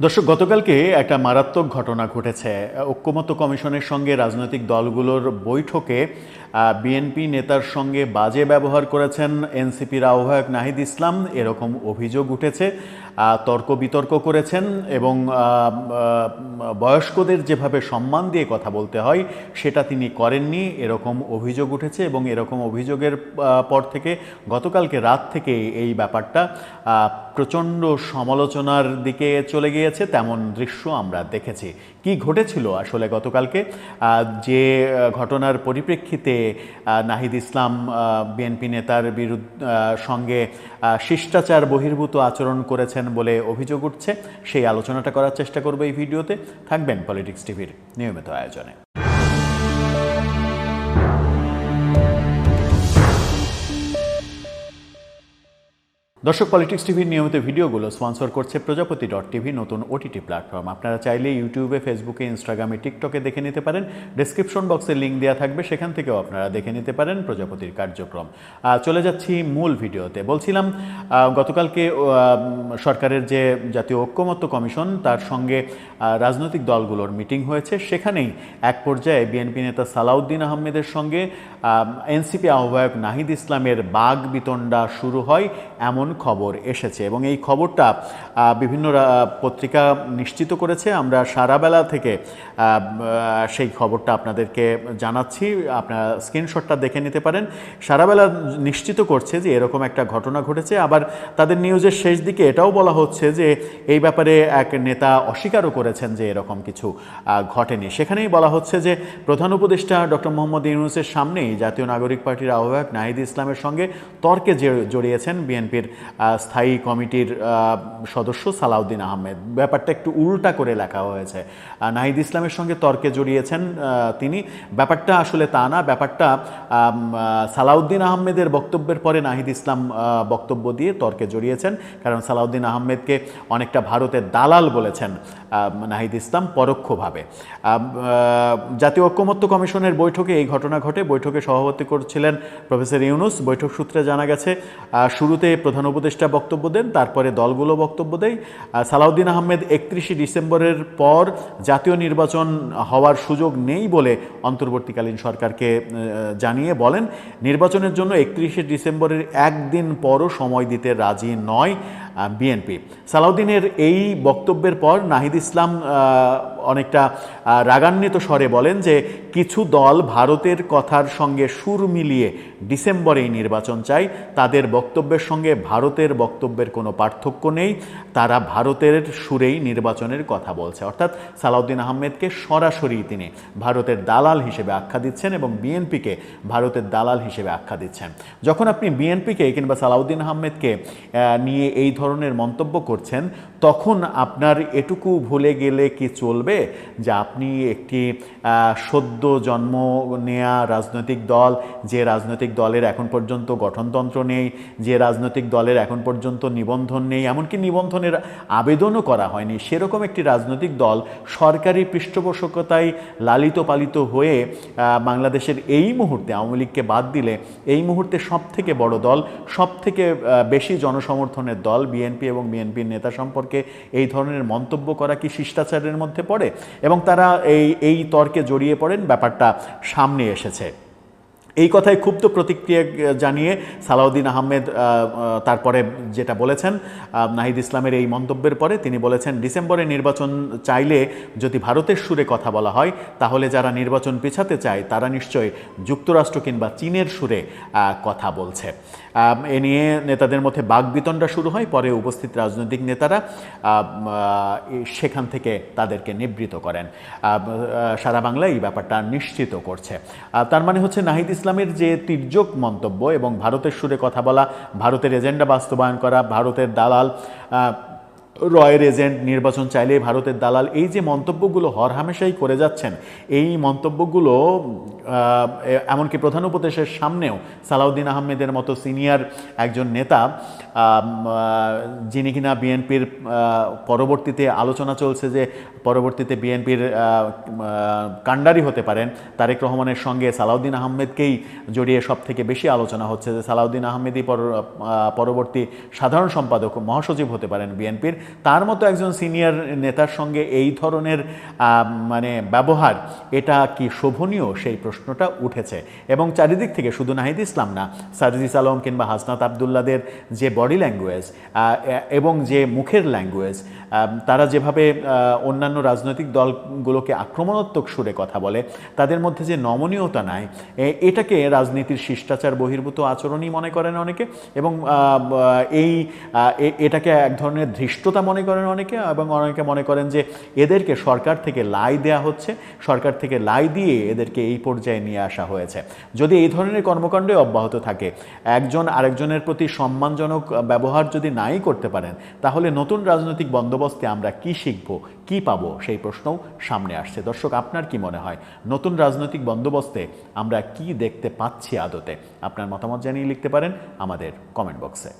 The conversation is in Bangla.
দর্শক, গতকালকে একটা মারাত্মক ঘটনা ঘটেছে। ঐক্যমত্য কমিশনের সঙ্গে রাজনৈতিক দলগুলোর বৈঠকে বিএনপি নেতার সঙ্গে বাজে ব্যবহার করেছেন এনসিপির আহ্বায়ক নাহিদ ইসলাম, এরকম অভিযোগ উঠেছে। তর্ক বিতর্ক করেছেন এবং বয়স্কদের যেভাবে সম্মান দিয়ে কথা বলতে হয় সেটা তিনি করেননি, এরকম অভিযোগ উঠেছে। এবং এরকম অভিযোগের পর থেকে গতকালকে রাত থেকে এই ব্যাপারটা প্রচণ্ড সমালোচনার দিকে চলে গিয়েছে, তেমন দৃশ্য আমরা দেখেছি। কি ঘটেছিল আসলে গতকালকে, যে ঘটনার পরিপ্রেক্ষিতে নাহিদ ইসলাম বিএনপি নেতার সঙ্গে শিষ্টাচার বহির্ভূত আচরণ করেছেন বলে অভিযোগ উঠছে, সেই আলোচনাটা করার চেষ্টা করব এই ভিডিওতে। থাকবেন পলিটিক্স টিভির নিয়মিত আয়োজনে। দর্শক, পলিটিক্স টিভির নিয়মিত ভিডিওগুলো স্পন্সর করছে প্রজাপতি.টিভি, নতুন ওটিটি প্ল্যাটফর্ম। আপনারা চাইলে ইউটিউবে, ফেসবুকে, ইনস্টাগ্রামে, টিকটকে দেখে নিতে পারেন। ডেসক্রিপশন বক্সে লিঙ্ক দেওয়া থাকবে, সেখান থেকেও আপনারা দেখে নিতে পারেন প্রজাপতির কার্যক্রম। চলে যাচ্ছি মূল ভিডিওতে। বলছিলাম, গতকালকে সরকারের যে জাতীয় ঐক্যমত্য কমিশন, তার সঙ্গে রাজনৈতিক দলগুলোর মিটিং হয়েছে। সেখানেই এক পর্যায়ে বিএনপি নেতা সালাউদ্দিন আহমেদের সঙ্গে এনসিপি আহ্বায়ক নাহিদ ইসলামের বাগ বিতণ্ডা শুরু হয়, এমন খবর এসেছে। এবং এই খবরটা বিভিন্ন পত্রিকা নিশ্চিত করেছে। আমরা সারাবেলা থেকে সেই খবরটা আপনাদেরকে জানাচ্ছি, আপনারা স্ক্রিনশটটা দেখে নিতে পারেন। সারাবেলা নিশ্চিত করছে যে এরকম একটা ঘটনা ঘটেছে। আবার তাদের নিউজের শেষ দিকে এটাও বলা হচ্ছে যে এই ব্যাপারে এক নেতা অস্বীকারও করেছেন যে এরকম কিছু ঘটেনি। সেখানেই বলা হচ্ছে যে প্রধান উপদেষ্টা ডক্টর মোহাম্মদ ইউনূসের সামনেই জাতীয় নাগরিক পার্টির আহ্বায়ক নাহিদ ইসলামের সঙ্গে তর্কে জড়িয়েছেন বিএনপির স্থায়ী কমিটির সদস্য সালাউদ্দিন আহমেদ। ব্যাপারটা একটু উল্টা করে লেখা হয়েছে। নাহিদ ইসলামের সঙ্গে তর্কে জড়িয়েছেন তিনি, ব্যাপারটা আসলে তা না। ব্যাপারটা সালাউদ্দিন আহমেদের বক্তব্যের পরে নাহিদ ইসলাম বক্তব্য দিয়ে তর্কে জড়িয়েছেন, কারণ সালাউদ্দিন আহমেদকে অনেকটা ভারতের দালাল বলেছেন নাহিদ ইসলাম পরোক্ষভাবে। জাতীয় ঐক্যমত্য কমিশনের বৈঠকে এই ঘটনা ঘটে। বৈঠকে সভাপতি করছিলেন প্রফেসর ইউনূস। বৈঠক সূত্রে জানা গেছে শুরুতে প্রধান উপদেষ্টা বক্তব্য দেন, তারপরে দলগুলো বক্তব্য দেয়। সালাউদ্দিন আহমেদ 31শে ডিসেম্বরের পর জাতীয় নির্বাচন হওয়ার সুযোগ নেই বলে অন্তর্বর্তীকালীন সরকারকে জানিয়ে বলেন, নির্বাচনের জন্য 31শে ডিসেম্বরের একদিন পরও সময় দিতে রাজি নয় বিএনপি। সালাউদ্দিনের এই বক্তব্যের পর নাহিদ ইসলাম অনেকটা রাগান্বিত স্বরে বলেন যে কিছু দল ভারতের কথার সঙ্গে সুর মিলিয়ে ডিসেম্বরেই নির্বাচন চায়, তাদের বক্তব্যের সঙ্গে ভারতের বক্তব্যের কোনো পার্থক্য নেই, তারা ভারতের সুরেই নির্বাচনের কথা বলছে। অর্থাৎ সালাউদ্দিন আহমেদকে সরাসরি তিনি ভারতের দালাল হিসেবে আখ্যা দিচ্ছেন এবং বিএনপিকে ভারতের দালাল হিসেবে আখ্যা দিচ্ছেন। যখন আপনি বিএনপিকে কিংবা সালাউদ্দিন আহমেদকে নিয়ে এই ধরনের মন্তব্য করছেন, তখন আপনার এটুকু ভুলে গেলে কি চলবে যে আপনি একটি সদ্য জন্ম নেয়া রাজনৈতিক দল, যে রাজনৈতিক দলের এখন পর্যন্ত গঠনতন্ত্র নেই, যে রাজনৈতিক দলের এখন পর্যন্ত নিবন্ধন নেই, এমনকি নিবন্ধনের আবেদনও করা হয়নি, সেরকম একটি রাজনৈতিক দল সরকারি পৃষ্ঠপোষকতায় লালিত পালিত হয়ে বাংলাদেশের এই মুহূর্তে, আওয়ামী লীগকে বাদ দিলে এই মুহূর্তে সবথেকে বড় দল, সবথেকে বেশি জনসমর্থনের দল বিএনপি এবং বিএনপির নেতা সম্পর্কে এই ধরনের মন্তব্য করা কি শিষ্টাচারের মধ্যে পড়ে? এবং তারা এই তর্কে জড়িয়ে পড়েন, ব্যাপারটা সামনে এসেছে। এই কথায় ক্ষুব্ধ প্রতিক্রিয়া জানিয়ে সালাউদ্দিন আহমেদ তারপরে যেটা বলেছেন, নাহিদ ইসলামের এই মন্তব্যের পরে তিনি বলেছেন, ডিসেম্বরে নির্বাচন চাইলে যদি ভারতের সুরে কথা বলা হয়, তাহলে যারা নির্বাচন পেছাতে চায় তারা নিশ্চয়ই যুক্তরাষ্ট্র কিংবা চীনের সুরে কথা বলছে। এ নিয়ে নেতাদের মধ্যে বাকবিতণ্ডা শুরু হয়। পরে উপস্থিত রাজনৈতিক নেতারা সেখান থেকে তাদেরকে নিবৃত করেন। সারা বাংলা এই ব্যাপারটা নিশ্চিত করছে। তার মানে হচ্ছে নাহিদ ইসলামের যে তির্যক মন্তব্য এবং ভারতের সুরে কথা বলা, ভারতের এজেন্ডা বাস্তবায়ন করা, ভারতের দালাল, রয়ের এজেন্ট, নির্বাচন চাইলেই ভারতের দালাল, এই যে মন্তব্যগুলো হরহামেশাই করে যাচ্ছেন, এই মন্তব্যগুলো এমনকি প্রধান উপদেশের সামনেও সালাউদ্দিন আহমেদের মতো সিনিয়র একজন নেতা, যিনি কিনা বিএনপির পরবর্তীতে আলোচনা চলছে যে পরবর্তীতে বিএনপির কাণ্ডারি হতে পারেন, তারেক রহমানের সঙ্গে সালাউদ্দিন আহমেদকেই জড়িয়ে সব থেকে বেশি আলোচনা হচ্ছে যে সালাউদ্দিন আহমেদই পরবর্তী সাধারণ সম্পাদক, মহাসচিব হতে পারেন বিএনপির। তার মতো একজন সিনিয়র নেতার সঙ্গে এই ধরনের মানে ব্যবহার, এটা কি শোভনীয়, সেই প্রশ্নটা উঠেছে। এবং চারিদিক থেকে শুধু নাহিদ ইসলাম না, সার্জিস আলম কিংবা হাসনাত আবদুল্লাদের যে বডি ল্যাঙ্গুয়েজ এবং যে মুখের ল্যাঙ্গুয়েজ, তারা যেভাবে অন্যান্য রাজনৈতিক দলগুলোকে আক্রমণাত্মক সুরে কথা বলে, তাদের মধ্যে যে নমনীয়তা নাই, এটাকে রাজনীতির শিষ্টাচার বহির্ভূত আচরণই মনে করেন অনেকে, এবং এটাকে এক ধরনের ধৃষ্টতা মনে করেন অনেকে, এবং অনেকে মনে করেন যে এদেরকে সরকার থেকে লাই দেয়া হচ্ছে, সরকার থেকে লাই দিয়ে এদেরকে এই পর্যায়ে নিয়ে আসা হয়েছে। যদি এই ধরনের কর্মকাণ্ডে অব্যাহত থাকে, একজন আরেকজনের প্রতি সম্মানজনক ব্যবহার যদি নাই করতে পারেন, তাহলে নতুন রাজনৈতিক বন্দোবস্তে আমরা কি শিখব, কি পাবো, সেই প্রশ্নও সামনে আসছে। দর্শক, আপনার কি মনে হয় নতুন রাজনৈতিক বন্দোবস্তে আমরা কি দেখতে পাচ্ছি আদতে? আপনার মতামত জানিয়ে লিখতে পারেন আমাদের কমেন্ট বক্সে।